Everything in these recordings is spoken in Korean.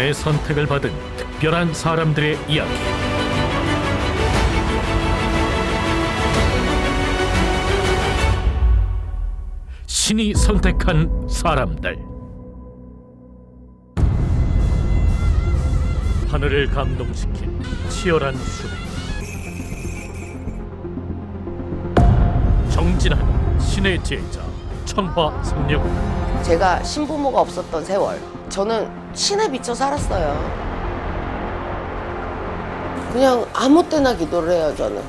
신의 선택을 받은 특별한 사람들의 이야기. 신이 선택한 사람들. 하늘을 감동시킨 치열한 수행. 정진한 신의 제자 천화선녀공. 제가 신부모가 없었던 세월, 저는 신에 미쳐 살았어요. 그냥 아무 때나 기도를 해요, 저는.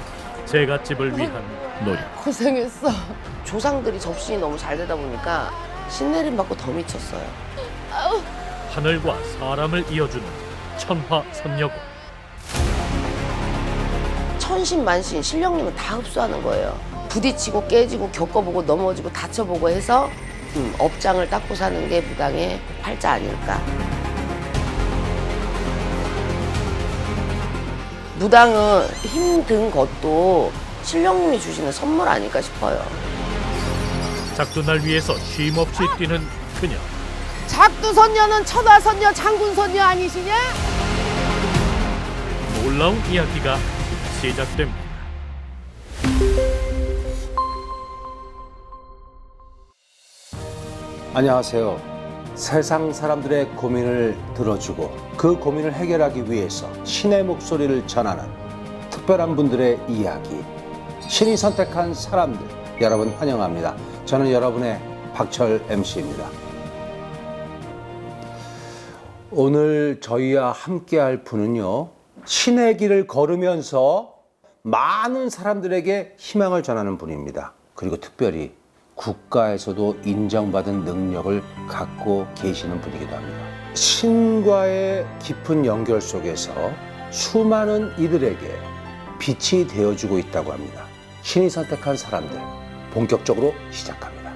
제갓집을 위한 노력. 고생했어. 조상들이 접신이 너무 잘 되다 보니까 신내림 받고 더 미쳤어요. 하늘과 사람을 이어주는 천화선녀공. 천신만신 신령님은 다 흡수하는 거예요. 부딪히고 깨지고 겪어보고 넘어지고 다쳐보고 해서 업장을 닦고 사는 게 무당의 팔자 아닐까. 무당은 힘든 것도 신령님이 주시는 선물 아닐까 싶어요. 작두날 위해서 쉼없이 뛰는 그녀. 작두선녀는 천하선녀 장군선녀 아니시냐? 놀라운 이야기가 시작됩니다. 안녕하세요. 세상 사람들의 고민을 들어주고 그 고민을 해결하기 위해서 신의 목소리를 전하는 특별한 분들의 이야기, 신이 선택한 사람들, 여러분 환영합니다. 저는 여러분의 박철 MC입니다. 오늘 저희와 함께할 분은요, 신의 길을 걸으면서 많은 사람들에게 희망을 전하는 분입니다. 그리고 특별히 국가에서도 인정받은 능력을 갖고 계시는 분이기도 합니다. 신과의 깊은 연결 속에서 수많은 이들에게 빛이 되어주고 있다고 합니다. 신이 선택한 사람들, 본격적으로 시작합니다.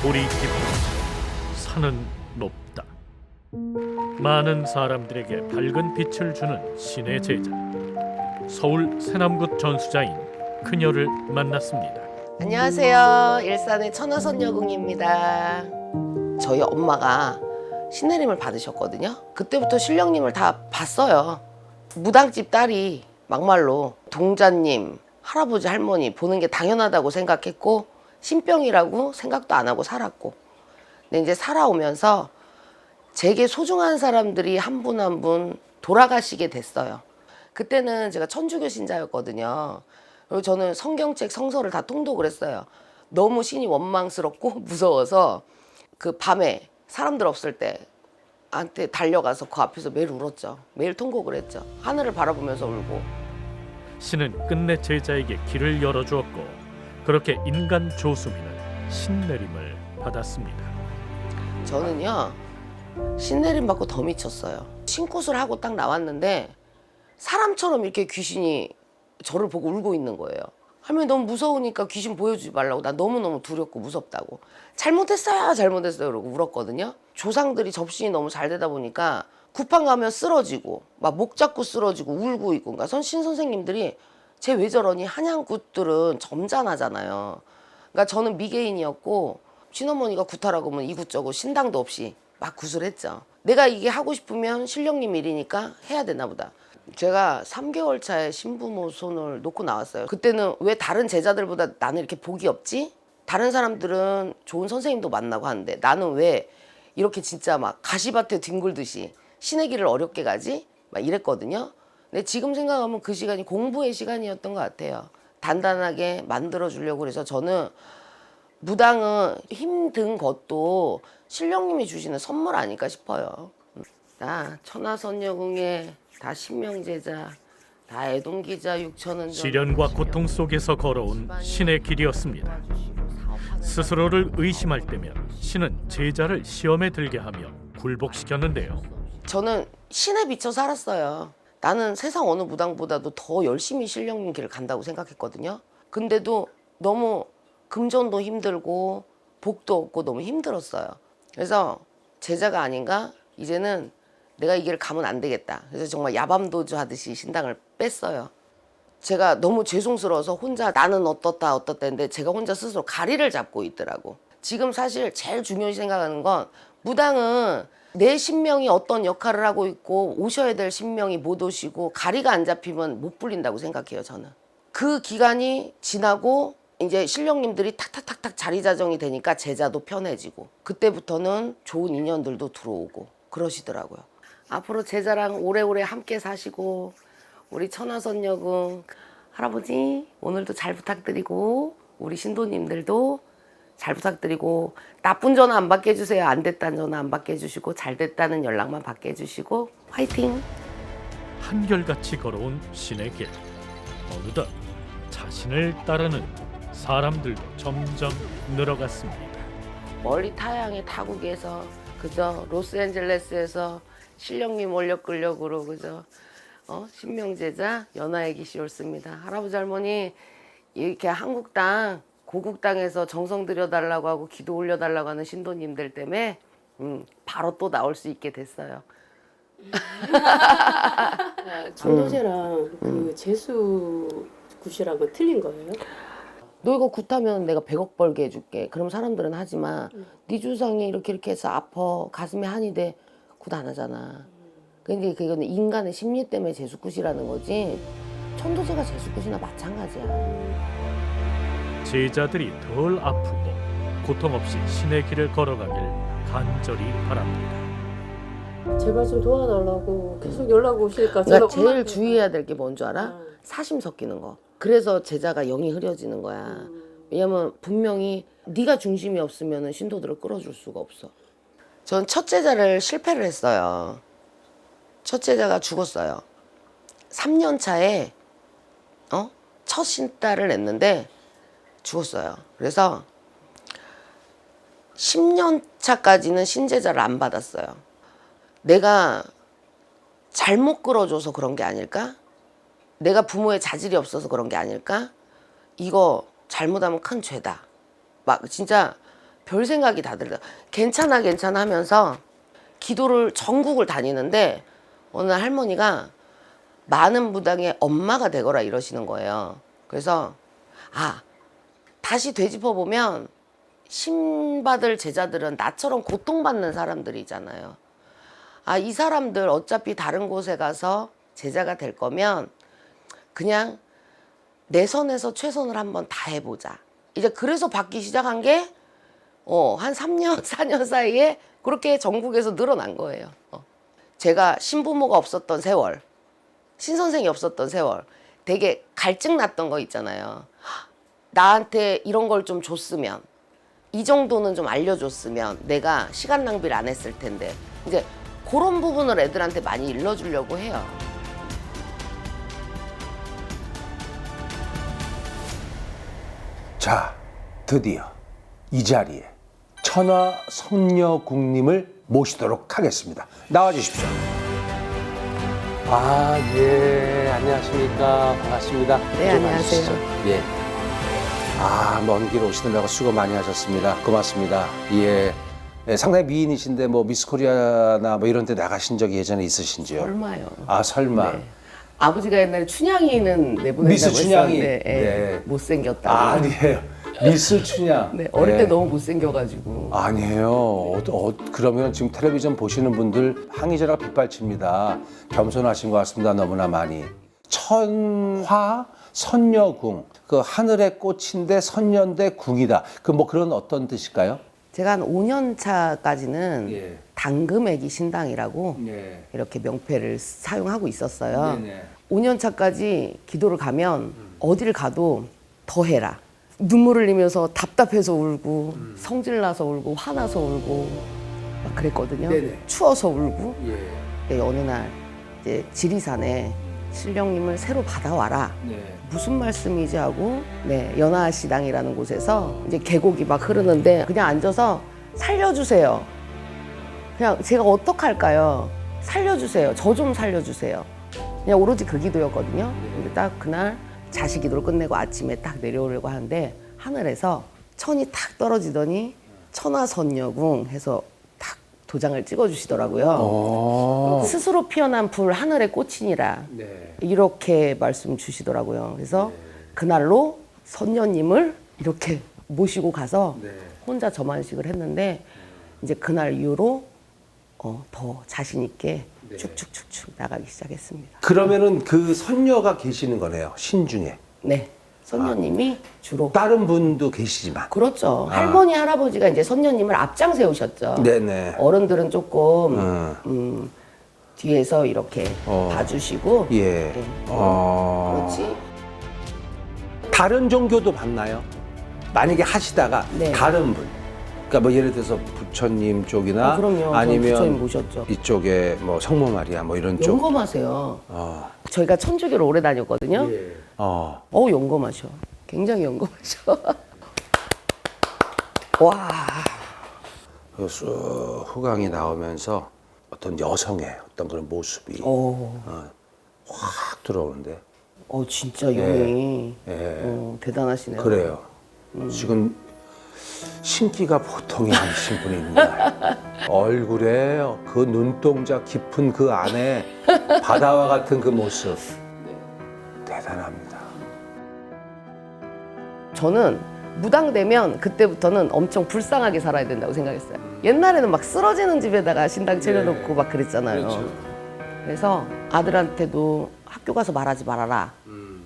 돌이 깊고 산은 높다. 많은 사람들에게 밝은 빛을 주는 신의 제자. 서울 새남구 전수자인 그녀를 만났습니다. 안녕하세요. 일산의 천하선녀궁입니다. 저희 엄마가 신내림을 받으셨거든요. 그때부터 신령님을 다 봤어요. 무당집 딸이 막말로 동자님, 할아버지, 할머니 보는 게 당연하다고 생각했고 신병이라고 생각도 안 하고 살았고, 근데 이제 살아오면서 제게 소중한 사람들이 한 분 한 분 돌아가시게 됐어요. 그때는 제가 천주교 신자였거든요. 그리고 저는 성경책, 성서를 다 통독을 했어요. 너무 신이 원망스럽고 무서워서 그 밤에 사람들 없을 때 한테 달려가서 그 앞에서 매일 울었죠. 매일 통곡을 했죠. 하늘을 바라보면서 울고. 신은 끝내 제자에게 길을 열어주었고, 그렇게 인간 조수민은 신내림을 받았습니다. 저는요, 신내림 받고 더 미쳤어요. 신굿을 하고 딱 나왔는데 사람처럼 이렇게 귀신이 저를 보고 울고 있는 거예요. 할머니 너무 무서우니까 귀신 보여주지 말라고. 나 너무너무 두렵고 무섭다고. 잘못했어요 잘못했어요 그러고 울었거든요. 조상들이 접신이 너무 잘 되다 보니까 구판 가면 쓰러지고 막 목 잡고 쓰러지고 울고 있고. 그러니까 신 선생님들이 쟤 왜 저러니, 한양굿들은 점잖하잖아요. 그러니까 저는 미개인이었고 친어머니가 굿하라고 하면 이굿저굿 신당도 없이 막 굿을 했죠. 내가 이게 하고 싶으면 신령님 일이니까 해야 되나 보다. 제가 3개월 차에 신부모 손을 놓고 나왔어요. 그때는 왜 다른 제자들보다 나는 이렇게 복이 없지? 다른 사람들은 좋은 선생님도 만나고 하는데 나는 왜 이렇게 진짜 막 가시밭에 뒹굴듯이 신의 길을 어렵게 가지? 막 이랬거든요. 근데 지금 생각하면 그 시간이 공부의 시간이었던 것 같아요. 단단하게 만들어 주려고. 그래서 저는 무당은 힘든 것도 신령님이 주시는 선물 아닐까 싶어요. 나 천하선녀궁에 다 신명제자, 다 애동기자 6천원. 시련과 고통 속에서 걸어온 신의 길이었습니다. 스스로를 의심할 때면 신은 제자를 시험에 들게 하며 굴복시켰는데요. 저는 신에 미쳐 살았어요. 나는 세상 어느 무당보다도 더 열심히 신령님 길을 간다고 생각했거든요. 근데도 너무 금전도 힘들고 복도 없고 너무 힘들었어요. 그래서 제자가 아닌가? 이제는 내가 이 길을 가면 안 되겠다. 그래서 정말 야밤도주 하듯이 신당을 뺐어요. 제가 너무 죄송스러워서 혼자 나는 어떻다 했는데 제가 혼자 스스로 가리를 잡고 있더라고. 지금 사실 제일 중요시 생각하는 건 무당은 내 신명이 어떤 역할을 하고 있고 오셔야 될 신명이 못 오시고 가리가 안 잡히면 못 불린다고 생각해요, 저는. 그 기간이 지나고 이제 신령님들이 탁탁탁탁 자리 자정이 되니까 제자도 편해지고 그때부터는 좋은 인연들도 들어오고 그러시더라고요. 앞으로 제자랑 오래오래 함께 사시고 우리 천하선녀궁 할아버지 오늘도 잘 부탁드리고 우리 신도님들도 잘 부탁드리고 나쁜 전화 안 받게 해주세요. 안 됐다는 전화 안 받게 해주시고 잘 됐다는 연락만 받게 해주시고 화이팅! 한결같이 걸어온 신의 길. 어느덧 자신을 따르는 사람들도 점점 늘어갔습니다. 멀리 타양의 타국에서 그저 로스앤젤레스에서 신령님 원력 근력으로 그저 신명제자 연하의 기시 옳습니다. 할아버지 할머니 이렇게 한국 땅 고국 땅에서 정성 들여달라고 하고 기도 올려달라고 하는 신도님들 때문에 바로 또 나올 수 있게 됐어요. 정도제랑 그 재수 굿이랑은 틀린 거예요? 너 이거 굿하면 내가 100억 벌게 해줄게. 그럼 사람들은 하지만 네 주상이 이렇게 해서 아파 가슴에 한이 돼 굿 안 하잖아. 근데 그거는 인간의 심리 때문에 재수굿이라는 거지 천도제가 재수굿이나 마찬가지야. 제자들이 덜 아프고 고통 없이 신의 길을 걸어가길 간절히 바랍니다. 제발 좀 도와달라고 계속 연락 오시니까 그러니까 제가 제일 엄마한테 주의해야 될 게 뭔 줄 알아? 사심 섞이는 거. 그래서 제자가 영이 흐려지는 거야. 왜냐면 분명히 네가 중심이 없으면 신도들을 끌어줄 수가 없어. 전 첫 제자를 실패를 했어요. 첫 제자가 죽었어요. 3년 차에 첫 신딸을 냈는데 죽었어요. 그래서 10년 차까지는 신제자를 안 받았어요. 내가 잘못 끌어줘서 그런 게 아닐까? 내가 부모의 자질이 없어서 그런 게 아닐까? 이거 잘못하면 큰 죄다. 막 진짜 별 생각이 다 들더라. 괜찮아 괜찮아 하면서 기도를 전국을 다니는데 어느 날 할머니가 많은 무당의 엄마가 되거라 이러시는 거예요. 그래서 다시 되짚어 보면 신받을 제자들은 나처럼 고통받는 사람들이잖아요. 이 사람들 어차피 다른 곳에 가서 제자가 될 거면 그냥 내 선에서 최선을 한번 다 해보자. 이제 그래서 받기 시작한 게 한 3년, 4년 사이에 그렇게 전국에서 늘어난 거예요. 제가 신부모가 없었던 세월, 신선생이 없었던 세월, 되게 갈증 났던 거 있잖아요. 나한테 이런 걸 좀 줬으면, 이 정도는 좀 알려줬으면 내가 시간 낭비를 안 했을 텐데 이제 그런 부분을 애들한테 많이 일러주려고 해요. 자, 드디어 이 자리에 천하선녀궁님을 모시도록 하겠습니다. 나와주십시오. 예, 안녕하십니까. 반갑습니다. 네, 좀 안녕하세요. 앉으시죠. 예. 먼 길 오시느라고 수고 많이 하셨습니다. 고맙습니다. 예. 상당히 미인이신데 뭐 미스 코리아나 뭐 이런 데 나가신 적이 예전에 있으신지요? 얼마요? 설마. 네. 아버지가 옛날에 춘향이는 내보낸다고 미스 춘향이. 했었는데 네. 못생겼다고. 아니에요. 미스 춘향. 네, 어릴 때 네. 너무 못생겨가지고. 아니에요. 그러면 지금 텔레비전 보시는 분들 항의자가 빗발칩니다. 겸손하신 것 같습니다. 너무나 많이. 천화 선녀궁. 그 하늘의 꽃인데 선녀인데 궁이다. 그 뭐 그런 어떤 뜻일까요? 제가 한 5년 차까지는 예. 당금애기 신당이라고 예. 이렇게 명패를 사용하고 있었어요. 네네. 5년 차까지 기도를 가면 어딜 가도 더 해라. 눈물을 흘리면서 답답해서 울고 성질나서 울고 화나서 울고 막 그랬거든요. 네네. 추워서 울고. 예. 네, 어느 날 이제 지리산에 신령님을 새로 받아와라. 네. 무슨 말씀이지 하고 연하시당이라는 곳에서 이제 계곡이 막 흐르는데 그냥 앉아서 살려주세요. 그냥 제가 어떡할까요? 살려주세요. 저 좀 살려주세요. 그냥 오로지 그 기도였거든요. 근데 딱 그날 자식 기도를 끝내고 아침에 딱 내려오려고 하는데 하늘에서 천이 탁 떨어지더니 천하선녀궁 해서 탁 도장을 찍어주시더라고요. 스스로 피어난 불 하늘의 꽃이니라. 네. 이렇게 말씀 주시더라고요. 그래서 그날로 선녀님을 이렇게 모시고 가서 혼자 점안식을 했는데 이제 그날 이후로 더 자신 있게 축축축축 나가기 시작했습니다. 그러면은 그 선녀가 계시는 거네요. 신중에. 네, 선녀님이 주로 다른 분도 계시지만. 그렇죠. 할머니 할아버지가 이제 선녀님을 앞장 세우셨죠. 네네. 어른들은 조금 뒤에서 이렇게 봐주시고. 예. 네. 그렇지. 다른 종교도 봤나요? 만약에 하시다가 네. 다른 분. 그러니까 뭐 예를 들어서 부처님 쪽이나 그럼요. 저는 아니면 부처님 모셨죠. 이쪽에 뭐 성모 마리아 뭐 이런 쪽. 용검하세요. 어. 저희가 천주교를 오래 다녔거든요. 어. 용검하셔. 굉장히 용검하셔. 와. 그 쑥 후광이 나오면서 어떤 여성의 어떤 그런 모습이 확 들어오는데. 진짜 용이 예. 대단하시네요. 그래요. 지금 신기가 보통이 아니신 분입니다. 얼굴에 그 눈동자 깊은 그 안에 바다와 같은 그 모습. 대단합니다. 저는 무당되면 그때부터는 엄청 불쌍하게 살아야 된다고 생각했어요. 옛날에는 막 쓰러지는 집에다가 신당 차려놓고 막 그랬잖아요. 그래서 아들한테도 학교 가서 말하지 말아라.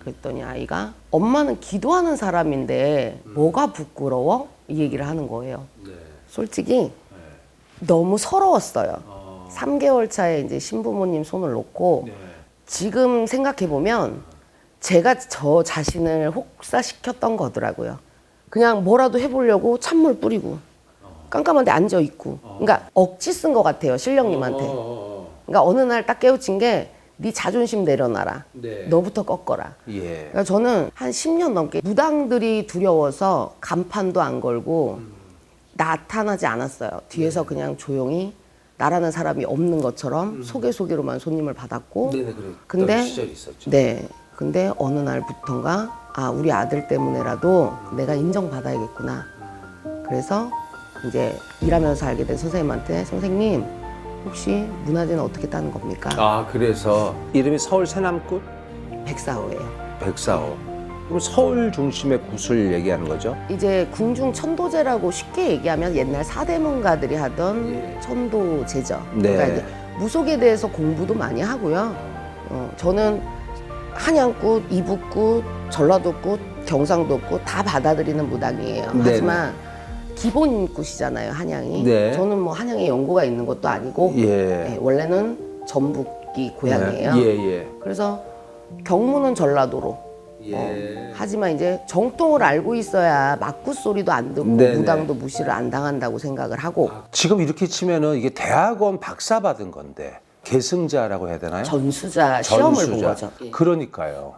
그랬더니 아이가 엄마는 기도하는 사람인데 뭐가 부끄러워? 이 얘기를 하는 거예요. 솔직히 너무 서러웠어요. 3개월 차에 이제 신부모님 손을 놓고 지금 생각해 보면 제가 저 자신을 혹사시켰던 거더라고요. 그냥 뭐라도 해보려고 찬물 뿌리고 깜깜한데 앉아 있고, 그러니까 억지 쓴 것 같아요, 신령님한테. 그러니까 어느 날 딱 깨우친 게 네 자존심 내려놔라. 너부터 꺾어라. 예. 그러니까 저는 한 10년 넘게 무당들이 두려워서 간판도 안 걸고 나타나지 않았어요. 뒤에서 그냥 조용히 나라는 사람이 없는 것처럼 소개로만 손님을 받았고. 네네, 그래. 근데 시절이 있었죠. 네. 근데 어느 날부턴가 우리 아들 때문에라도 내가 인정받아야겠구나. 그래서 이제 일하면서 알게 된 선생님한테 선생님 혹시 문화재는 어떻게 따는 겁니까? 아, 그래서 이름이 서울 새남굿 백사호예요. 백사호. 그럼 서울 중심의 굿을 얘기하는 거죠? 이제 궁중 천도제라고 쉽게 얘기하면 옛날 사대문가들이 하던 천도제죠. 네. 그러니까 이제 무속에 대해서 공부도 많이 하고요. 저는 한양굿, 이북굿, 전라도굿, 경상도굿 다 받아들이는 무당이에요. 네네. 하지만 기본 굿이잖아요, 한양이. 네. 저는 뭐 한양에 연고가 있는 것도 아니고 예. 네, 원래는 전북이 고향이에요. 예. 그래서 경무는 전라도로. 하지만 이제 정통을 알고 있어야 맞굿 소리도 안 듣고 네네. 무당도 무시를 안 당한다고 생각을 하고. 지금 이렇게 치면은 이게 대학원 박사 받은 건데 계승자라고 해야 되나요? 전수자 시험을 본 거죠. 그러니까요.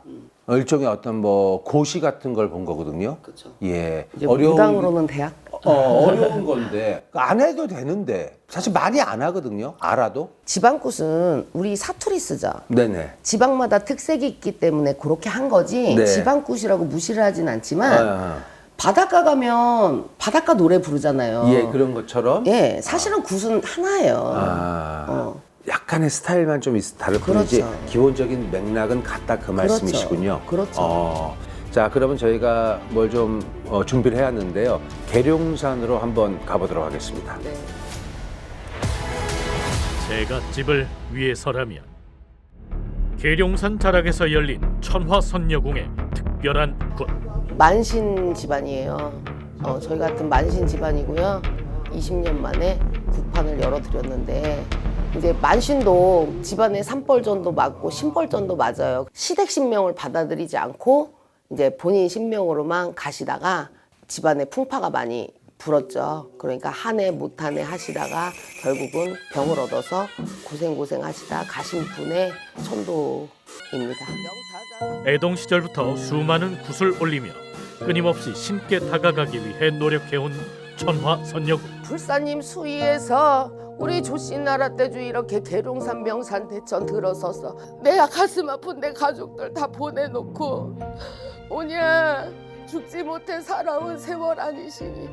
일종의 어떤 뭐 고시 같은 걸 본 거거든요. 그렇죠. 예. 이제 무당으로는 대학. 어려운 건데 안 해도 되는데 사실 많이 안 하거든요. 알아도. 지방굿은 우리 사투리 쓰죠. 네네. 지방마다 특색이 있기 때문에 그렇게 한 거지. 네. 지방굿이라고 무시를 하진 않지만 아, 바닷가 가면 바닷가 노래 부르잖아요. 예, 그런 것처럼. 예, 사실은 굿은 하나예요. 아, 약간의 스타일만 좀 다를 뿐이지 그렇죠. 기본적인 맥락은 같다 그 말씀이시군요. 그렇죠. 자, 그러면 저희가 뭘 좀 준비를 해왔는데요. 계룡산으로 한번 가보도록 하겠습니다. 네. 제가 집을 위해서라면 계룡산 자락에서 열린 천화선녀궁의 특별한 굿. 만신 집안이에요. 저희 같은 만신 집안이고요. 20년 만에 굿판을 열어드렸는데 이제 만신도 집안에 산벌전도 맞고 신벌전도 맞아요. 시댁 신명을 받아들이지 않고 이제 본인 신명으로만 가시다가 집안에 풍파가 많이 불었죠. 그러니까 한 해 못 한 해 하시다가 결국은 병을 얻어서 고생 하시다 가신 분의 천도입니다. 애동 시절부터 수많은 굿을 올리며 끊임없이 신께 다가가기 위해 노력해온 천화선녀궁. 불사님 수위에서 우리 조씨 나라 때주 이렇게 계룡산 명산 대천 들어서서 내가 가슴 아픈 내 가족들 다 보내놓고 오냐 죽지 못해 살아온 세월 아니시니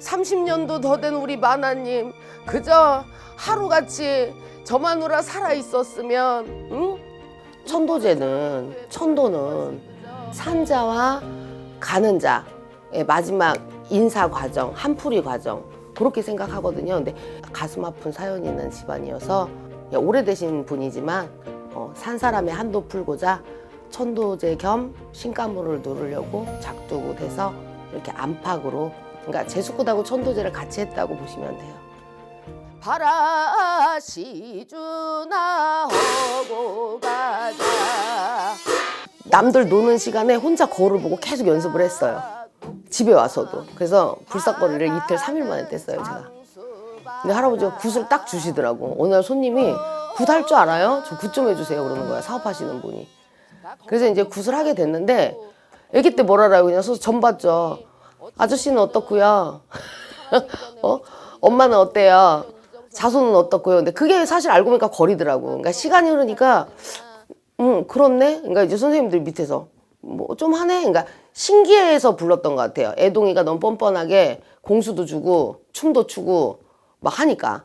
30년도 더 된 우리 마나님 그저 하루같이 저마누라 살아있었으면 응? 천도는 산자와 가는 자의 마지막 인사 과정, 한풀이 과정 그렇게 생각하거든요. 근데 가슴 아픈 사연이 있는 집안이어서 오래되신 분이지만 산 사람의 한도 풀고자 천도제 겸 신가무를 누르려고 작두고 돼서 이렇게 안팎으로, 그러니까 제수굿하고 천도제를 같이 했다고 보시면 돼요. 바라시주나 하고 가자. 남들 노는 시간에 혼자 거울을 보고 계속 연습을 했어요. 집에 와서도. 그래서 불사거리를 이틀 3일 만에 뗐어요, 제가. 근데 할아버지가 굿을 딱 주시더라고. 어느 날 손님이 굿 할 줄 알아요? 저 굿 좀 해주세요 그러는 거야, 사업하시는 분이. 그래서 이제 굿을 하게 됐는데 아기 때 뭘 알아요? 그냥 서서 점 봤죠. 아저씨는 어떻고요? 엄마는 어때요? 자손은 어떻고요? 근데 그게 사실 알고 보니까 거리더라고. 그러니까 시간이 흐르니까 그렇네? 그러니까 이제 선생님들 밑에서 뭐 좀 하네? 그러니까 신기해서 불렀던 것 같아요. 애동이가 너무 뻔뻔하게 공수도 주고 춤도 추고 막 하니까.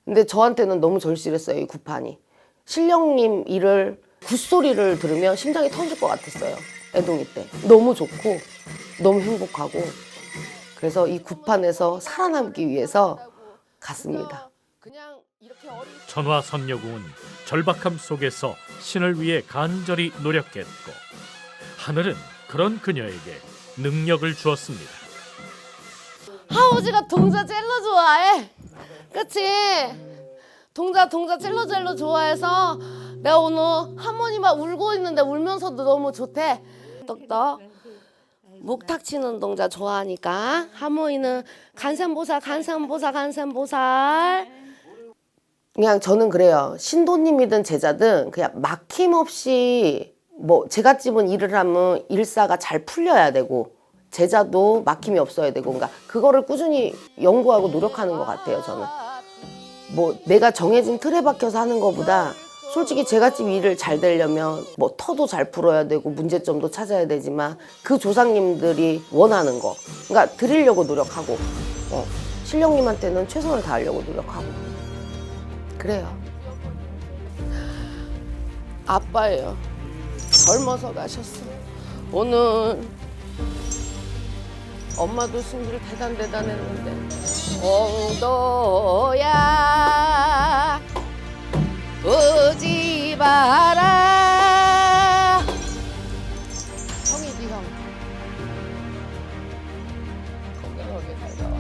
근데 저한테는 너무 절실했어요, 이 굿판이. 신령님 일을, 굿소리를 들으면 심장이 터질 것 같았어요, 애동이 때. 너무 좋고 너무 행복하고. 그래서 이 굿판에서 살아남기 위해서 갔습니다. 천화선녀궁은 절박함 속에서 신을 위해 간절히 노력했고 하늘은 그런 그녀에게 능력을 주었습니다. 아버지가 동자 젤로 좋아해. 그치? 동자 젤로 좋아해서 내가 오늘 할머니 막 울고 있는데 울면서도 너무 좋대. 떡떡. 목탁 치는 동자 좋아하니까 할머니는 간삼보살. 그냥 저는 그래요. 신도님이든 제자든 그냥 막힘없이, 뭐 제갓집은 일을 하면 일사가 잘 풀려야 되고 제자도 막힘이 없어야 되고, 그러니까 그거를 꾸준히 연구하고 노력하는 것 같아요, 저는. 뭐 내가 정해진 틀에 박혀서 하는 것보다 솔직히 제갓집 일을 잘 되려면 뭐 터도 잘 풀어야 되고 문제점도 찾아야 되지만 그 조상님들이 원하는 거, 그러니까 드리려고 노력하고 신령님한테는 최선을 다하려고 노력하고 그래요. 아빠예요. 젊어서 가셨어. 오늘 엄마도 승질 대단했는데. 공도야 오지 마라. 형이지, 형. 건강하게 살다 와.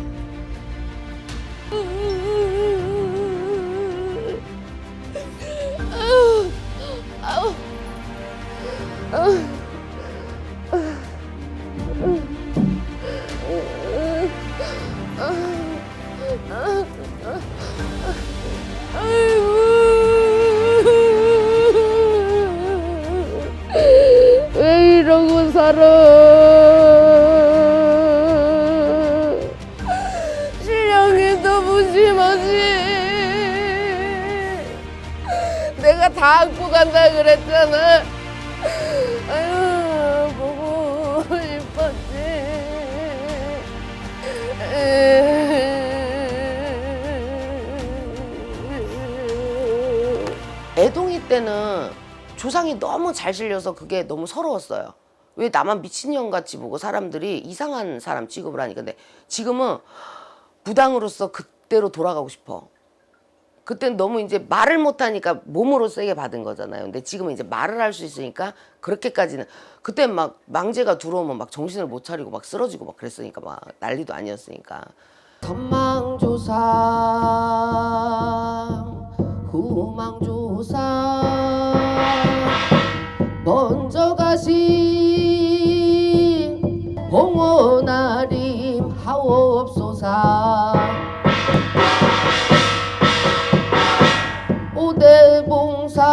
왜 이러고 살아? 신령이 너무 심하지. 내가 다 안고 간다 그랬잖아. 아유, 보고 싶었지. 애동이 때는 조상이 너무 잘 실려서 그게 너무 서러웠어요. 왜 나만 미친년같이 보고 사람들이 이상한 사람 취급을 하니까. 근데 지금은 무당으로서 그때로 돌아가고 싶어. 그때는 너무 이제 말을 못하니까 몸으로 세게 받은 거잖아요. 근데 지금은 이제 말을 할 수 있으니까 그렇게까지는. 그땐 막 망제가 들어오면 막 정신을 못 차리고 막 쓰러지고 막 그랬으니까, 막 난리도 아니었으니까. 선망조상 후망조상 먼저 가신 봉원아림 하옵소서. 오대봉상.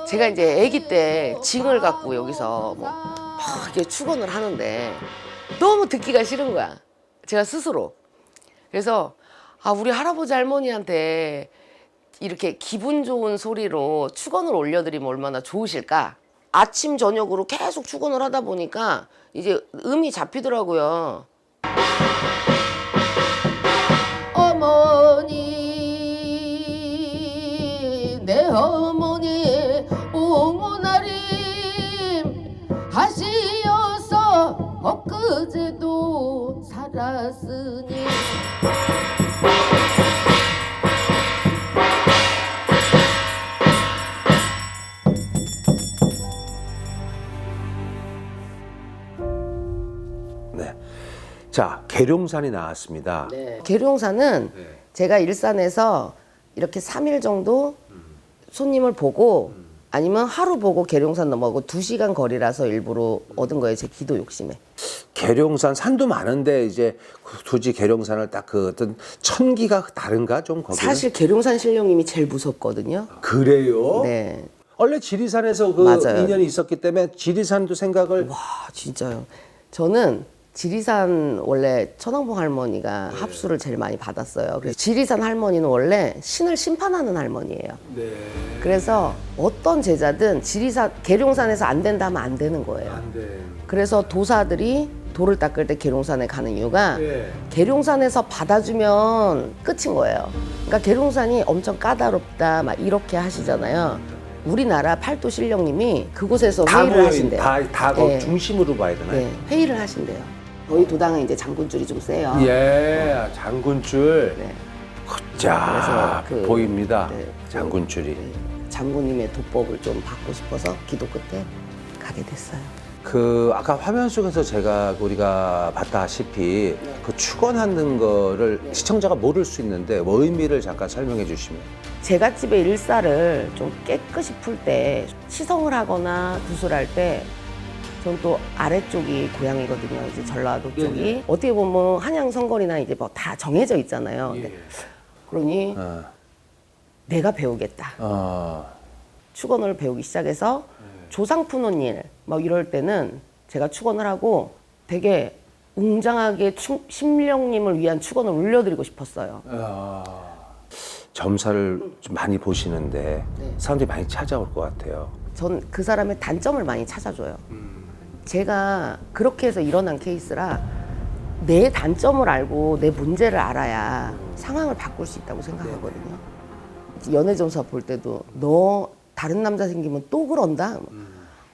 제가 이제 아기 때 징을 갖고 여기서 뭐 막 이렇게 축원을 하는데 너무 듣기가 싫은 거야, 제가 스스로. 그래서 우리 할아버지 할머니한테 이렇게 기분 좋은 소리로 축원을 올려드리면 얼마나 좋으실까. 아침 저녁으로 계속 축원을 하다 보니까 이제 음이 잡히더라고요. 어머니, 내 어머니 옹호나림 하시어서 엊그제도 살을 살았으니 네. 자, 계룡산이 나왔습니다. 네. 계룡산은 제가 일산에서 이렇게 3일 정도 손님을 보고 아니면 하루 보고 계룡산 넘어가고 2시간 거리라서 일부러 얻은 거예요. 제 기도 욕심에. 계룡산 산도 많은데 이제 굳이 계룡산을 딱 그 어떤 천기가 다른가 좀 거기는? 사실 계룡산 신령님이 제일 무섭거든요. 그래요? 네. 원래 지리산에서 그 맞아요. 인연이 있었기 때문에 지리산도 생각을 와 진짜요. 저는 지리산 원래 천왕봉 할머니가 합수를 제일 많이 받았어요. 그래서 지리산 할머니는 원래 신을 심판하는 할머니예요. 그래서 어떤 제자든 지리산 계룡산에서 안 된다 하면 안 되는 거예요. 그래서 도사들이 돌을 닦을 때 계룡산에 가는 이유가 계룡산에서 받아주면 끝인 거예요. 그러니까 계룡산이 엄청 까다롭다 막 이렇게 하시잖아요. 우리나라 팔도 신령님이 그곳에서 회의를 하신대요. 다 네. 중심으로 봐야 되나요? 네, 회의를 하신대요. 저희 도당은 이제 장군줄이 좀 세요. 예, 장군줄. 네. 자, 그래서 그- 보입니다. 네. 장군줄이. 네, 장군님의 도법을 좀 받고 싶어서 기도 끝에 가게 됐어요. 그 아까 화면 속에서 우리가 봤다시피 그 축원하는 거를 시청자가 모를 수 있는데 뭐 의미를 잠깐 설명해 주시면. 제갓집의 일사를 좀 깨끗이 풀 때 시성을 하거나 구슬할 때 전 또 아래쪽이 고향이거든요. 이제 전라도 쪽이 어떻게 보면 한양 성걸이나 이제 뭐 다 정해져 있잖아요. 근데 그러니 내가 배우겠다. 축원을 배우기 시작해서 조상 푸는 일 막 이럴 때는 제가 축원을 하고 되게 웅장하게 신령님을 위한 축원을 올려드리고 싶었어요. 점사를 좀 많이 보시는데 네. 사람들이 많이 찾아올 것 같아요. 전 그 사람의 단점을 많이 찾아줘요. 제가 그렇게 해서 일어난 케이스라 내 단점을 알고 내 문제를 알아야 상황을 바꿀 수 있다고 생각하거든요. 연애점사 볼 때도 너 다른 남자 생기면 또 그런다?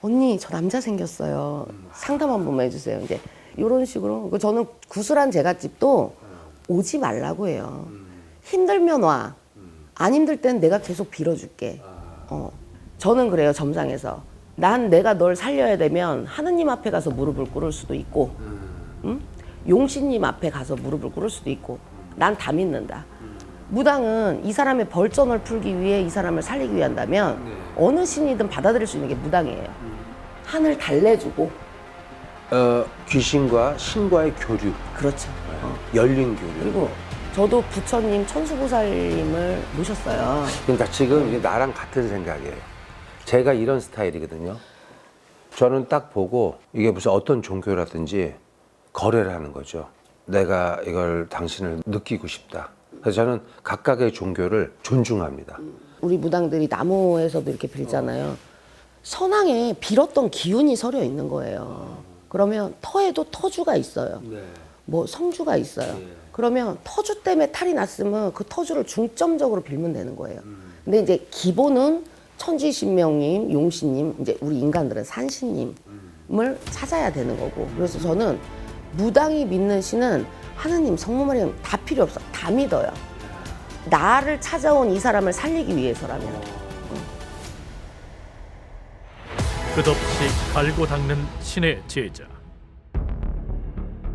언니 저 남자 생겼어요. 상담 한 번만 해주세요. 이제 이런 식으로. 저는 구슬한 제갓집도 오지 말라고 해요. 힘들면 와. 안 힘들 땐 내가 계속 빌어줄게. 저는 그래요. 점상에서. 난 내가 널 살려야 되면 하느님 앞에 가서 무릎을 꿇을 수도 있고 응? 용신님 앞에 가서 무릎을 꿇을 수도 있고 난 다 믿는다. 무당은 이 사람의 벌전을 풀기 위해 이 사람을 살리기 위한다면 어느 신이든 받아들일 수 있는 게 무당이에요. 하늘 달래주고 귀신과 신과의 교류, 그렇죠. 열린 교류. 그리고 저도 부처님 천수보살님을 모셨어요. 그러니까 지금 이게 나랑 같은 생각이에요. 제가 이런 스타일이거든요. 저는 딱 보고 이게 무슨 어떤 종교라든지 거래를 하는 거죠. 내가 이걸 당신을 느끼고 싶다. 그래서 저는 각각의 종교를 존중합니다. 우리 무당들이 나무에서도 이렇게 빌잖아요. 선왕에 빌었던 기운이 서려 있는 거예요. 그러면 터에도 터주가 있어요. 뭐 성주가 있어요. 그러면 터주 때문에 탈이 났으면 그 터주를 중점적으로 빌면 되는 거예요. 근데 이제 기본은 천지신명님, 용신님, 이제 우리 인간들은 산신님을 찾아야 되는 거고. 그래서 저는 무당이 믿는 신은 하느님, 성모마리아 다 필요 없어. 다 믿어요. 나를 찾아온 이 사람을 살리기 위해서라면. 끝없이 갈고 닦는 신의 제자.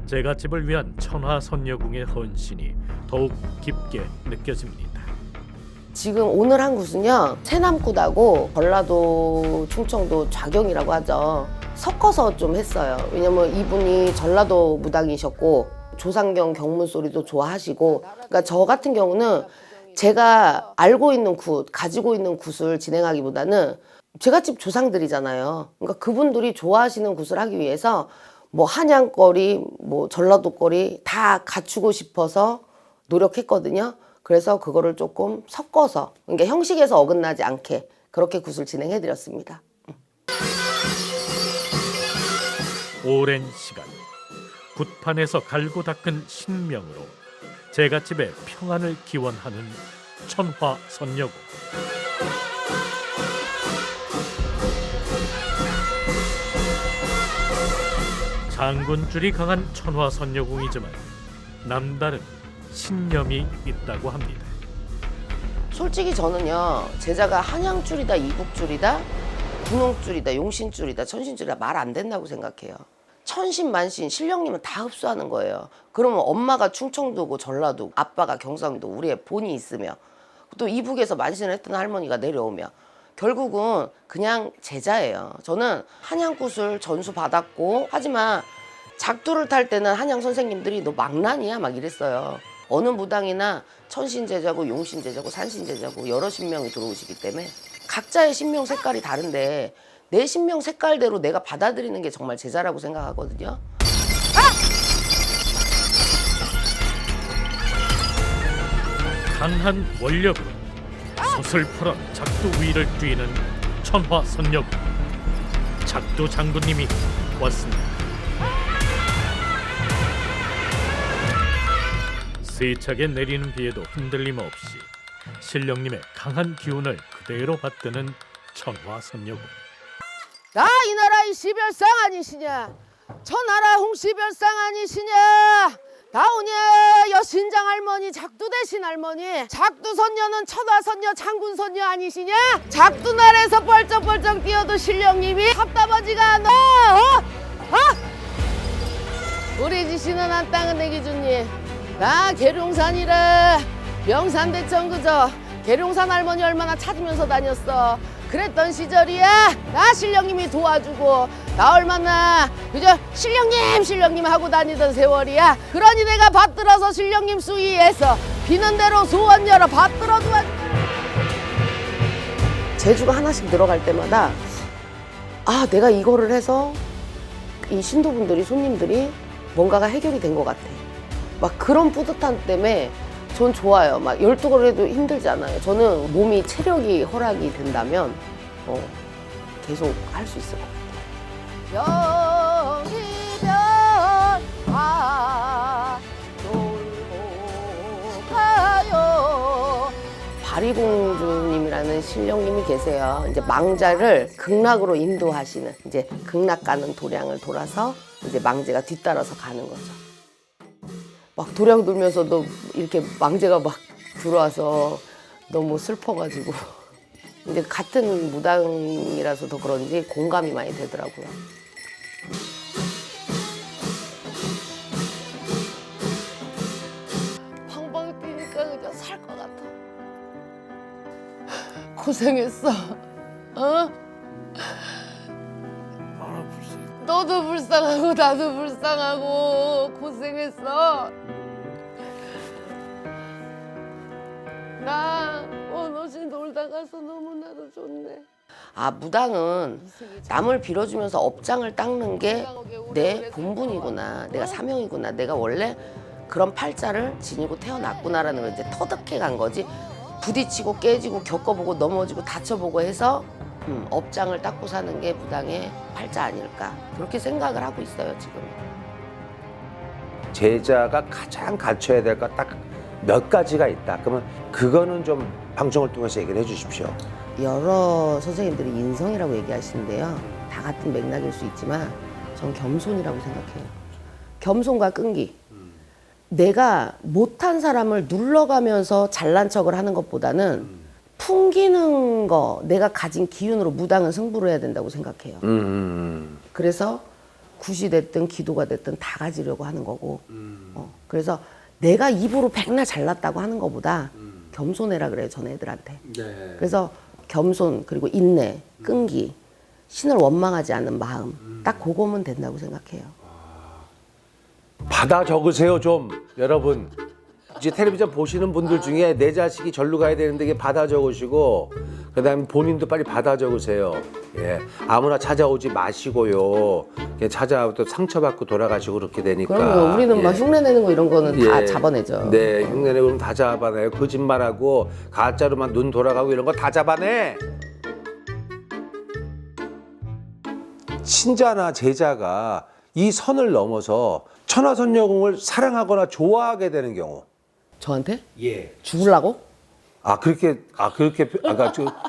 제갓집을 위한 천하선녀궁의 헌신이 더욱 깊게 느껴집니다. 지금 오늘 한 곳은요, 세남굿하고 전라도, 충청도 좌경이라고 하죠. 섞어서 좀 했어요. 왜냐면 이분이 전라도 무당이셨고 조상경 경문 소리도 좋아하시고, 그러니까 저 같은 경우는 제가 알고 있는 굿, 가지고 있는 굿을 진행하기보다는 제갓집 조상들이잖아요. 그러니까 그분들이 좋아하시는 굿을 하기 위해서 뭐 한양거리, 뭐 전라도거리 다 갖추고 싶어서 노력했거든요. 그래서 그거를 조금 섞어서, 그러니까 형식에서 어긋나지 않게 그렇게 굿을 진행해드렸습니다. 오랜 시간 굿판에서 갈고 닦은 신명으로 제갓집의 평안을 기원하는 천화선녀궁. 장군줄이 강한 천화선녀궁이지만 남다른 신념이 있다고 합니다. 솔직히 저는요, 제자가 한양줄이다, 이북줄이다, 군홍줄이다, 용신줄이다, 천신줄이다 말 안 된다고 생각해요. 천신만신 신령님은 다 흡수하는 거예요. 그러면 엄마가 충청도고 전라도, 아빠가 경상도, 우리의 본이 있으며 또 이북에서 만신을 했던 할머니가 내려오며 결국은 그냥 제자예요. 저는 한양굿을 전수 받았고, 하지만 작두를 탈 때는 한양 선생님들이 너 망난이야 막 이랬어요. 어느 무당이나 천신제자고 용신제자고 산신제자고 여러 신명이 들어오시기 때문에 각자의 신명 색깔이 다른데 내 신명 색깔대로 내가 받아들이는 게 정말 제자라고 생각하거든요. 강한 원력으로 서슬퍼런 작두 위를 뛰는 천화선녀 작두 장군님이 왔습니다. 세차게 내리는 비에도 흔들림 없이 신령님의 강한 기운을 그대로 받드는 천화선녀. 나 이 나라의 시별상 아니시냐? 저 나라 홍시별상 아니시냐? 나오냐 여신장 할머니, 작두 대신 할머니, 작두 선녀는 천화선녀 장군선녀 아니시냐? 작두날에서 뻘쩍뻘쩍 뛰어도 신령님이 답답하지가 않아. 우리 지시는 한 땅은 내 기준님. 나 계룡산이라 명산대천 그저 계룡산 할머니 얼마나 찾으면서 다녔어. 그랬던 시절이야. 나 신령님이 도와주고 나 얼마나 그저 신령님 하고 다니던 세월이야. 그러니 내가 받들어서 신령님 수위에서 비는 대로 소원 열어 받들어 도와주. 제주가 하나씩 늘어갈 때마다 아, 내가 이거를 해서 이 신도분들이, 손님들이 뭔가가 해결이 된 것 같아. 막 그런 뿌듯함 때문에 전 좋아요. 막 12개월 해도 힘들지 않아요. 저는 몸이 체력이 허락이 된다면 계속 할 수 있을 것 같아요. 영이별 가요. 바리공주님이라는 신령님이 계세요. 이제 망자를 극락으로 인도하시는, 이제 극락 가는 도량을 돌아서 이제 망제가 뒤따라서 가는 거죠. 막 도량 돌면서도 이렇게 망제가 막 들어와서 너무 슬퍼가지고 이제 같은 무당이라서 더 그런지 공감이 많이 되더라고요. 팡팡 뛰니까 그냥 살 것 같아. 고생했어. 어? 너도 불쌍하고 나도 불쌍하고 고생했어. 나 어너시 놀다 가서 너무나도 좋네. 아, 무당은 남을 빌어주면서 업장을 닦는 게 내 본분이구나, 내가 사명이구나, 내가 원래 그런 팔자를 지니고 태어났구나라는 걸 이제 터득해 간 거지. 부딪히고 깨지고 겪어보고 넘어지고 다쳐보고 해서 업장을 닦고 사는 게 무당의 팔자 아닐까, 그렇게 생각을 하고 있어요 지금. 제자가 가장 갖춰야 될 것 딱 몇 가지가 있다. 그러면 그거는 좀 방송을 통해서 얘기를 해주십시오. 여러 선생님들이 인성이라고 얘기하시는데요. 다 같은 맥락일 수 있지만 전 겸손이라고 생각해요. 겸손과 끈기. 내가 못한 사람을 눌러가면서 잘난 척을 하는 것보다는 풍기는 거, 내가 가진 기운으로 무당은 승부를 해야 된다고 생각해요. 그래서 굿이 됐든 기도가 됐든 다 가지려고 하는 거고. 그래서 내가 입으로 백날 잘났다고 하는 것보다 겸손해라 그래요, 전 애들한테. 네. 그래서 겸손, 그리고 인내, 끈기, 신을 원망하지 않는 마음, 딱 그거면 된다고 생각해요. 받아 적으세요 좀, 여러분. 이제 텔레비전 보시는 분들 중에 내 자식이 절로 가야 되는데 이게 받아 적으시고, 그다음에 본인도 빨리 받아 적으세요. 예, 아무나 찾아오지 마시고요. 그냥 찾아와도 또 상처받고 돌아가시고 그렇게 되니까. 그럼 우리는 막 예. 흉내 내는 거 이런 거는 다 예. 잡아내죠. 네, 흉내내고 그럼 다 잡아내요. 거짓말하고 가짜로만 눈 돌아가고 이런 거 다 잡아내. 신자나 제자가 이 선을 넘어서 천하선녀공을 사랑하거나 좋아하게 되는 경우. 저한테? 예. 죽으려고? 아까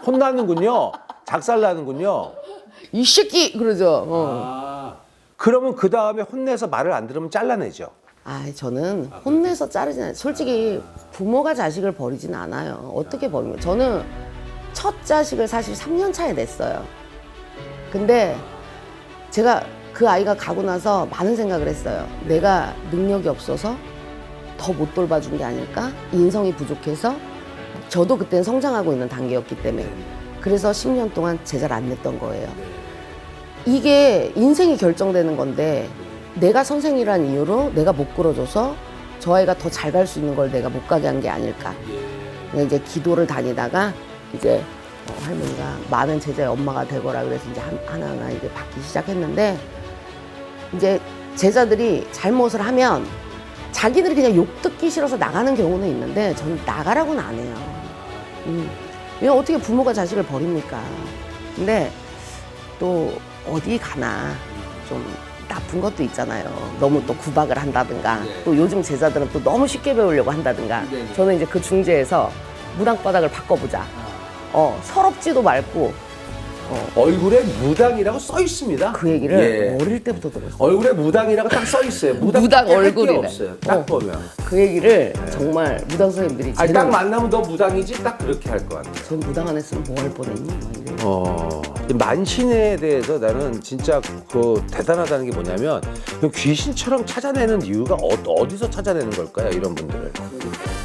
혼나는군요. 작살나는군요. 이 새끼! 그러죠. 그러면 그 다음에 혼내서 말을 안 들으면 잘라내죠. 저는 혼내서 자르진 않아요. 솔직히 부모가 자식을 버리진 않아요. 어떻게 버리면 저는 첫 자식을 사실 3년 차에 냈어요. 근데 제가 그 아이가 가고 나서 많은 생각을 했어요. 내가 능력이 없어서 더 못 돌봐준 게 아닐까? 인성이 부족해서 저도 그때는 성장하고 있는 단계였기 때문에 그래서 10년 동안 제자를 안 냈던 거예요. 이게 인생이 결정되는 건데 내가 선생이란 이유로 내가 못 끌어줘서 저 아이가 더 잘 갈 수 있는 걸 내가 못 가게 한 게 아닐까. 근데 이제 기도를 다니다가 이제 할머니가 많은 제자의 엄마가 되거라 그래서 이제 하나하나 이제 받기 시작했는데 이제 제자들이 잘못을 하면 자기들이 그냥 욕 듣기 싫어서 나가는 경우는 있는데 저는 나가라고는 안 해요. 왜 어떻게 부모가 자식을 버립니까? 근데 또 어디 가나 좀 나쁜 것도 있잖아요. 너무 또 구박을 한다든가 또 요즘 제자들은 또 너무 쉽게 배우려고 한다든가 저는 이제 그 중재에서 무당바닥을 바꿔보자. 서럽지도 말고 얼굴에 무당이라고 써 있습니다. 그 얘기를 어릴 때부터 들었어요. 얼굴에 무당이라고 딱 써 있어요. 무당 얼굴이래. 없어요. 딱 보면. 그 얘기를 정말 무당 선생님들이 아니, 딱 만나면 너 무당이지? 딱 그렇게 할 것 같아요. 전 무당 안 했으면 뭐 할 뻔했니? 만신에 대해서 나는 진짜 그 대단하다는 게 뭐냐면 귀신처럼 찾아내는 이유가 어디서 찾아내는 걸까요? 이런 분들을.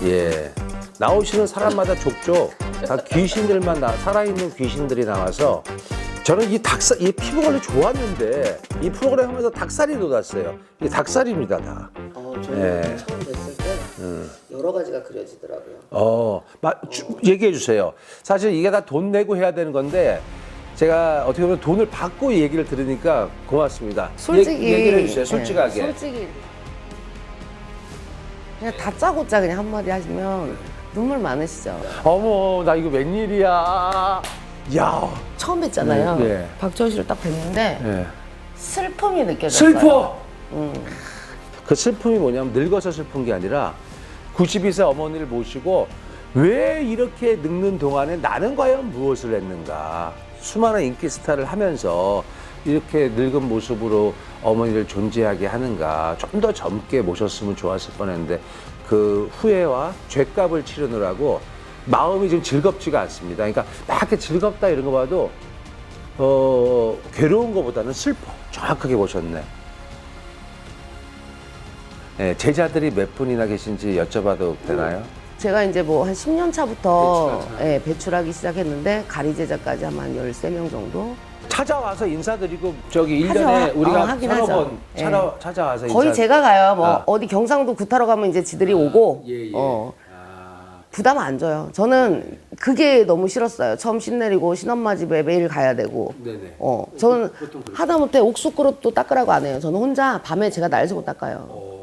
예. 나오시는 사람마다 족족 다 귀신들만 살아있는 귀신들이 나와서 저는 이 피부 관리 좋았는데 이 프로그램 하면서 닭살이 돋았어요. 이게 닭살입니다, 다. 저는 처음 뵀을 때 여러 가지가 그려지더라고요. 얘기해 주세요. 사실 이게 다 돈 내고 해야 되는 건데 제가 어떻게 보면 돈을 받고 이 얘기를 들으니까 고맙습니다. 솔직히 얘기를 해주세요, 솔직하게. 솔직히 그냥 다짜고짜 그냥 한마디 하시면 눈물 많으시죠? 어머, 나 이거 웬일이야. 야. 처음 뵀잖아요. 네. 박지원 씨를 딱 뵀는데 네. 슬픔이 느껴졌어요. 슬퍼. 그 슬픔이 뭐냐면 늙어서 슬픈 게 아니라 92세 어머니를 모시고 왜 이렇게 늙는 동안에 나는 과연 무엇을 했는가. 수많은 인기 스타를 하면서 이렇게 늙은 모습으로 어머니를 존재하게 하는가. 좀 더 젊게 모셨으면 좋았을 뻔했는데 그 후회와 죗값을 치르느라고 마음이 지금 즐겁지가 않습니다. 그러니까 막 이렇게 즐겁다 이런 거 봐도 괴로운 것보다는 슬퍼. 정확하게 보셨네. 네, 제자들이 몇 분이나 계신지 여쭤봐도 되나요? 제가 이제 뭐 한 10년 차부터 배출하기 시작했는데 가리 제자까지 한 13명 정도. 찾아와서 인사드리고 저기 1년에 하죠. 우리가 하긴 서너 하죠. 번 예. 찾아와서 거의 인사. 제가 가요. 뭐 어디 경상도 구타러 가면 이제 지들이 오고 부담 안 줘요. 저는 그게 너무 싫었어요. 처음 신내리고 신엄마 집에 매일 가야 되고. 네네. 저는 하다못해 옥수 그릇도 닦으라고 안 해요. 저는 혼자 밤에 제가 날 새고 닦아요.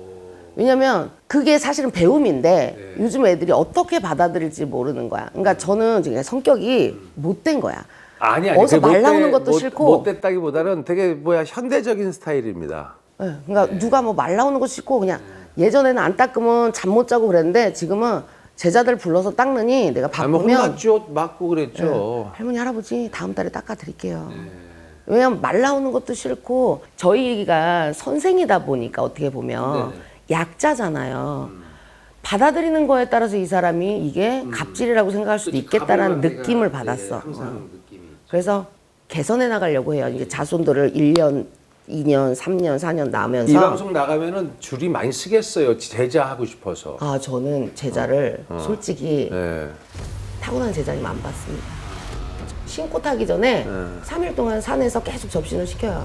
왜냐면 그게 사실은 배움인데 요즘 애들이 어떻게 받아들일지 모르는 거야. 그러니까 저는 그냥 성격이 못된 거야. 아니 어디서 말 나오는 것도 싫고. 못됐다기보다는 되게 현대적인 스타일입니다. 그러니까 누가 뭐 말 나오는 거 싫고 그냥 예전에는 안 닦으면 잠 못 자고 그랬는데 지금은 제자들 불러서 닦느니 내가 바쁘면 혼났죠, 맞고 그랬죠. 할머니 할아버지 다음 달에 닦아 드릴게요. 왜냐면 말 나오는 것도 싫고 저희가 선생이다 보니까 어떻게 보면 약자잖아요. 받아들이는 거에 따라서 이 사람이 이게 갑질이라고 생각할 수도 있겠다라는 느낌을 받았어. 그래서 개선해 나가려고 해요. 이제 자손들을 1년, 2년, 3년, 4년 나면서. 이 방송 나가면은 줄이 많이 쓰겠어요. 제자 하고 싶어서. 저는 제자를 솔직히 네. 타고난 제자님 안 받습니다. 신고 타기 전에 3일 동안 산에서 계속 접신을 시켜요.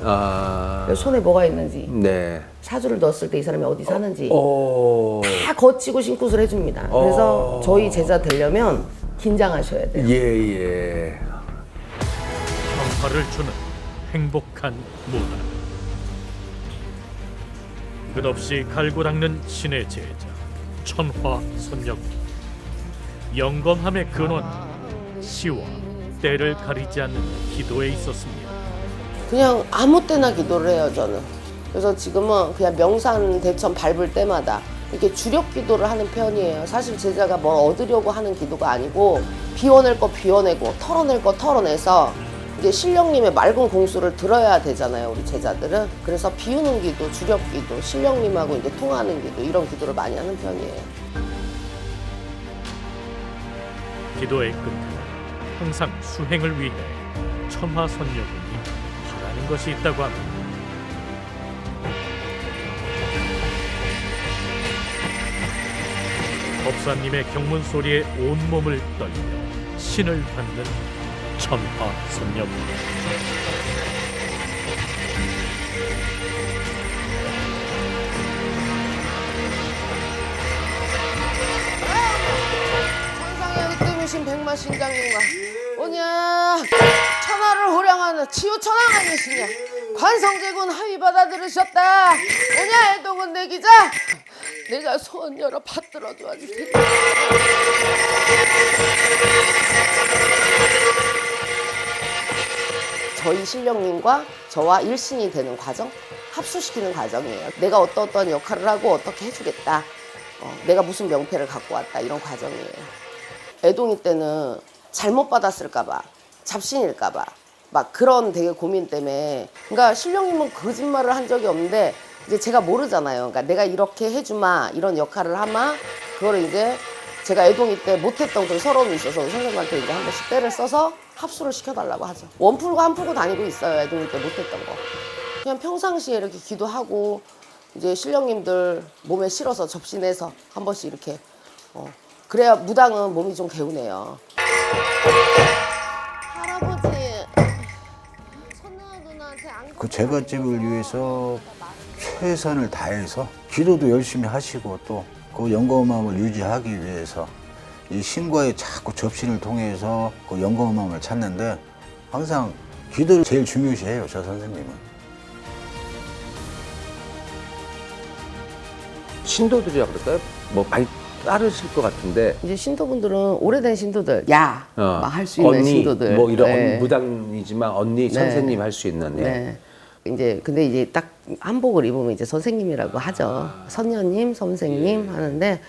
그래서 손에 뭐가 있는지, 네. 사주를 넣었을 때 이 사람이 어디 사는지 다 거치고 신굿을 해줍니다. 그래서 저희 제자 되려면 긴장하셔야 돼요. 예. 평화를 주는 행복한 문화. 끝없이 갈고 닦는 신의 제자 천화선녀. 영검함의 근원 시와 때를 가리지 않는 기도에 있었습니다. 그냥 아무 때나 기도를 해요, 저는. 그래서 지금은 그냥 명산 대천 밟을 때마다 이렇게 주력 기도를 하는 편이에요. 사실 제자가 뭘 얻으려고 하는 기도가 아니고 비워낼 거 비워내고 털어낼 거 털어내서 이제 신령님의 맑은 공수를 들어야 되잖아요, 우리 제자들은. 그래서 비우는 기도, 주력 기도, 신령님하고 이제 통하는 기도, 이런 기도를 많이 하는 편이에요. 기도의 끝에는 항상 수행을 위해 천하선녀분이 바라는 것이 있다고 합니다. 법사님의 경문 소리에 온몸을 떨며 신을 받는 천하선녀분. 천상의 으뜸이신 백마신장님과 오냐 천하를 호령하는 치유천왕하니시냐 관성제군 하위받아 들으셨다. 오냐 애동은 내 기자 내가 소원 열어 받들어줘야지. 저희 신령님과 저와 일신이 되는 과정, 합수시키는 과정이에요. 내가 어떤 역할을 하고 어떻게 해주겠다. 내가 무슨 명패를 갖고 왔다. 이런 과정이에요. 애동이 때는 잘못 받았을까봐, 잡신일까봐 막 그런 되게 고민 때문에. 그러니까 신령님은 거짓말을 한 적이 없는데 이제 제가 모르잖아요. 그러니까 내가 이렇게 해주마, 이런 역할을 하마, 그거를 이제 제가 애동이 때 못했던 그 서러움이 있어서 선생님한테 이제 한 번씩 때를 써서 합수를 시켜달라고 하죠. 원 풀고 한 풀고 다니고 있어요. 애동이 때 못했던 거. 그냥 평상시에 이렇게 기도하고 이제 신령님들 몸에 실어서 접신해서 한 번씩 이렇게 그래야 무당은 몸이 좀 개운해요. 할아버지, 선녀 누나한테 안 그 제갓집을 위해서 최선을 다해서 기도도 열심히 하시고 또 그 영검의 마음을 유지하기 위해서 이 신과의 자꾸 접신을 통해서 그 영검의 마음을 찾는데 항상 기도를 제일 중요시해요, 저 선생님은. 신도들이라 그럴까요? 뭐 많이 따르실 것 같은데 이제 신도분들은 오래된 신도들, 야, 막 할 수 있는 언니, 신도들. 뭐 이런 네. 무당이지만 언니, 네. 선생님 할 수 있는. 예. 네. 이제 근데 이제 딱 한복을 입으면 이제 선생님이라고 하죠. 선녀님, 선생님 하는데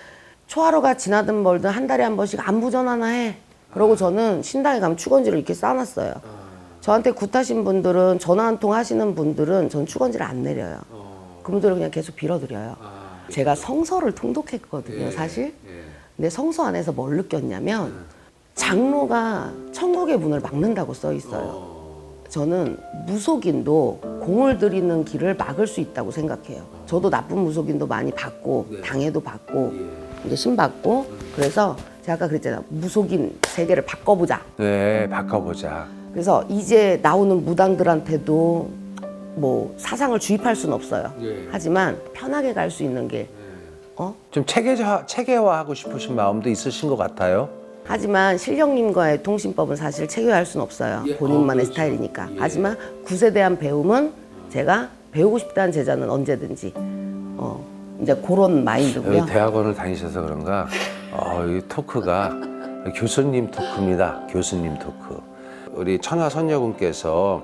초하루가 지나든 멀든 한 달에 한 번씩 안부 전화나 해. 그러고 저는 신당에 가면 축원지를 이렇게 쌓아놨어요. 저한테 굿하신 분들은 전화 한 통 하시는 분들은 전 축원지를 안 내려요. 그분들은 그냥 계속 빌어드려요. 제가 성서를 통독했거든요, 사실. 근데 성서 안에서 뭘 느꼈냐면 장로가 천국의 문을 막는다고 써 있어요. 저는 무속인도 공을 들이는 길을 막을 수 있다고 생각해요. 저도 나쁜 무속인도 많이 받고 당해도 받고 이제 신 받고 그래서 제가 아까 그랬잖아요. 무속인 세계를 바꿔보자. 네, 바꿔보자. 그래서 이제 나오는 무당들한테도 뭐 사상을 주입할 수는 없어요. 하지만 편하게 갈 수 있는 길. 좀 체계화하고 싶으신 마음도 있으신 것 같아요. 하지만 신령님과의 통신법은 사실 체계화할 수는 없어요. 본인만의 스타일이니까. 하지만 굿에 대한 배움은 제가 배우고 싶다는 제자는 언제든지 이제 그런 마인드고요. 여기 대학원을 다니셔서 그런가 이 토크가 교수님 토크입니다. 교수님 토크. 우리 천하선녀분께서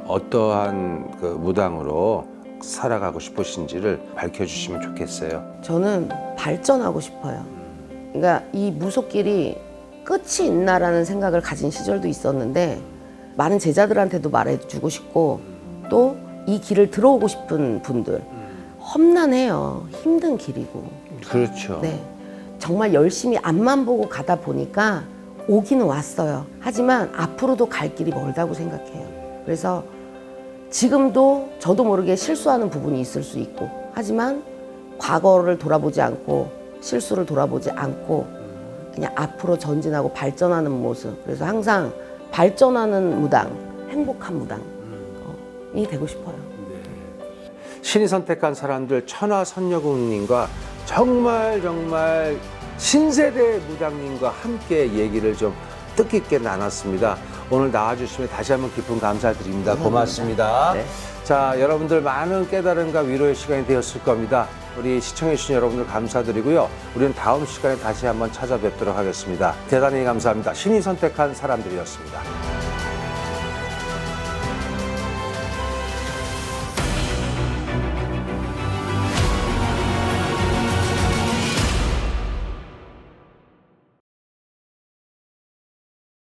어떠한 그 무당으로 살아가고 싶으신지를 밝혀주시면 좋겠어요. 저는 발전하고 싶어요. 그러니까 이 무속길이 끝이 있나라는 생각을 가진 시절도 있었는데 많은 제자들한테도 말해주고 싶고 또 이 길을 들어오고 싶은 분들 험난해요. 힘든 길이고. 그렇죠. 네, 정말 열심히 앞만 보고 가다 보니까 오기는 왔어요. 하지만 앞으로도 갈 길이 멀다고 생각해요. 그래서 지금도 저도 모르게 실수하는 부분이 있을 수 있고 하지만 과거를 돌아보지 않고 실수를 돌아보지 않고 그냥 앞으로 전진하고 발전하는 모습. 그래서 항상 발전하는 무당, 행복한 무당이 되고 싶어요. 신이 선택한 사람들 천하선녀군님과 정말 신세대 무당님과 함께 얘기를 좀 뜻깊게 나눴습니다. 오늘 나와주시면 다시 한번 깊은 감사드립니다. 고맙습니다. 네. 자, 여러분들 많은 깨달음과 위로의 시간이 되었을 겁니다. 우리 시청해주신 여러분들 감사드리고요. 우리는 다음 시간에 다시 한번 찾아뵙도록 하겠습니다. 대단히 감사합니다. 신이 선택한 사람들이었습니다.